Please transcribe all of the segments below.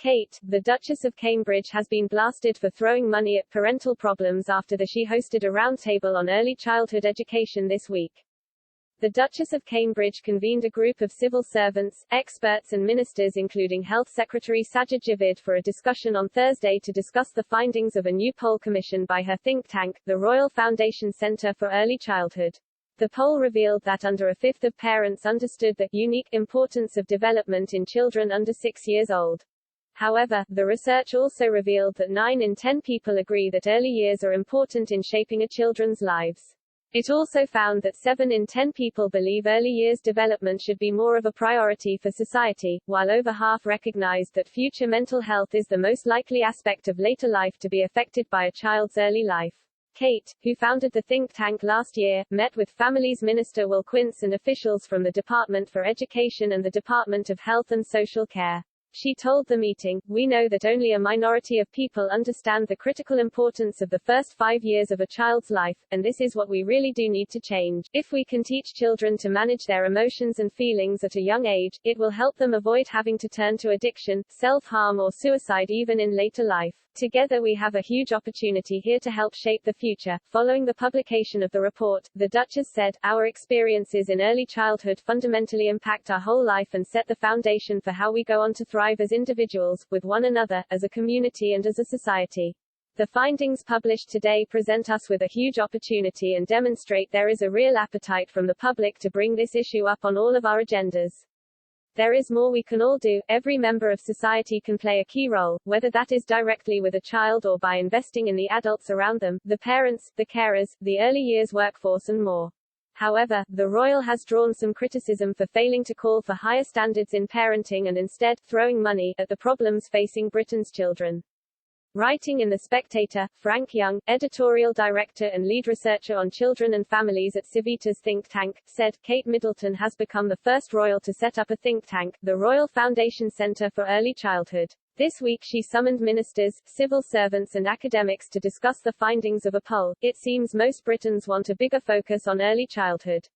Kate, the Duchess of Cambridge, has been blasted for throwing money at parental problems after she hosted a roundtable on early childhood education this week. The Duchess of Cambridge convened a group of civil servants, experts and ministers including Health Secretary Sajid Javid for a discussion on Thursday to discuss the findings of a new poll commissioned by her think tank, the Royal Foundation Centre for Early Childhood. The poll revealed that under a fifth of parents understood the unique importance of development in children under 6 years old. However, the research also revealed that 9 in 10 people agree that early years are important in shaping a children's lives. It also found that 7 in 10 people believe early years development should be more of a priority for society, while over half recognized that future mental health is the most likely aspect of later life to be affected by a child's early life. Kate, who founded the think tank last year, met with Families Minister Will Quince and officials from the Department for Education and the Department of Health and Social Care. She told the meeting, "We know that only a minority of people understand the critical importance of the first 5 years of a child's life, and this is what we really do need to change. If we can teach children to manage their emotions and feelings at a young age, it will help them avoid having to turn to addiction, self-harm or suicide even in later life. Together we have a huge opportunity here to help shape the future." Following the publication of the report, the Duchess said, "Our experiences in early childhood fundamentally impact our whole life and set the foundation for how we go on to thrive as individuals, with one another, as a community and as a society. The findings published today present us with a huge opportunity and demonstrate there is a real appetite from the public to bring this issue up on all of our agendas. There is more we can all do. Every member of society can play a key role, whether that is directly with a child or by investing in the adults around them, the parents, the carers, the early years workforce and more." However, the Royal has drawn some criticism for failing to call for higher standards in parenting and instead throwing money at the problems facing Britain's children. Writing in The Spectator, Frank Young, editorial director and lead researcher on children and families at Civita's think tank, said, "Kate Middleton has become the first royal to set up a think tank, the Royal Foundation Centre for Early Childhood. This week she summoned ministers, civil servants and academics to discuss the findings of a poll. It seems most Britons want a bigger focus on early childhood."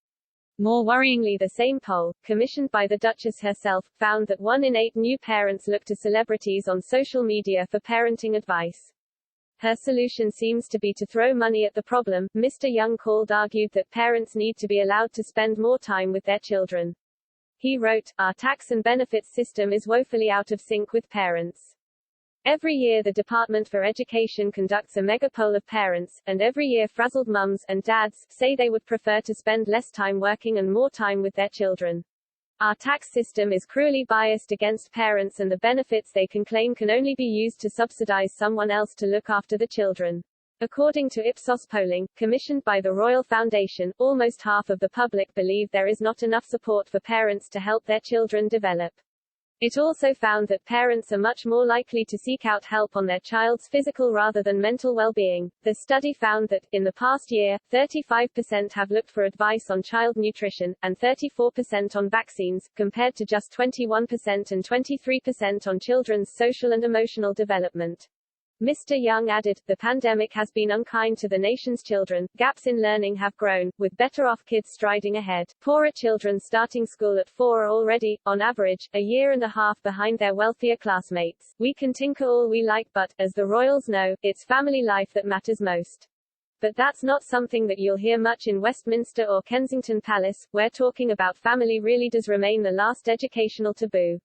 More worryingly, the same poll, commissioned by the Duchess herself, found that 1 in 8 new parents look to celebrities on social media for parenting advice. Her solution seems to be to throw money at the problem. Mr. Young argued that parents need to be allowed to spend more time with their children. He wrote, "Our tax and benefits system is woefully out of sync with parents. Every year the Department for Education conducts a mega poll of parents, and every year frazzled mums and dads say they would prefer to spend less time working and more time with their children. Our tax system is cruelly biased against parents and the benefits they can claim can only be used to subsidize someone else to look after the children." According to Ipsos polling, commissioned by the Royal Foundation, almost half of the public believe there is not enough support for parents to help their children develop. It also found that parents are much more likely to seek out help on their child's physical rather than mental well-being. The study found that, in the past year, 35% have looked for advice on child nutrition, and 34% on vaccines, compared to just 21% and 23% on children's social and emotional development. Mr. Young added, "The pandemic has been unkind to the nation's children. Gaps in learning have grown, with better-off kids striding ahead. Poorer children starting school at 4 are already, on average, a year and a half behind their wealthier classmates. We can tinker all we like but, as the royals know, it's family life that matters most." But that's not something that you'll hear much in Westminster or Kensington Palace, where talking about family really does remain the last educational taboo.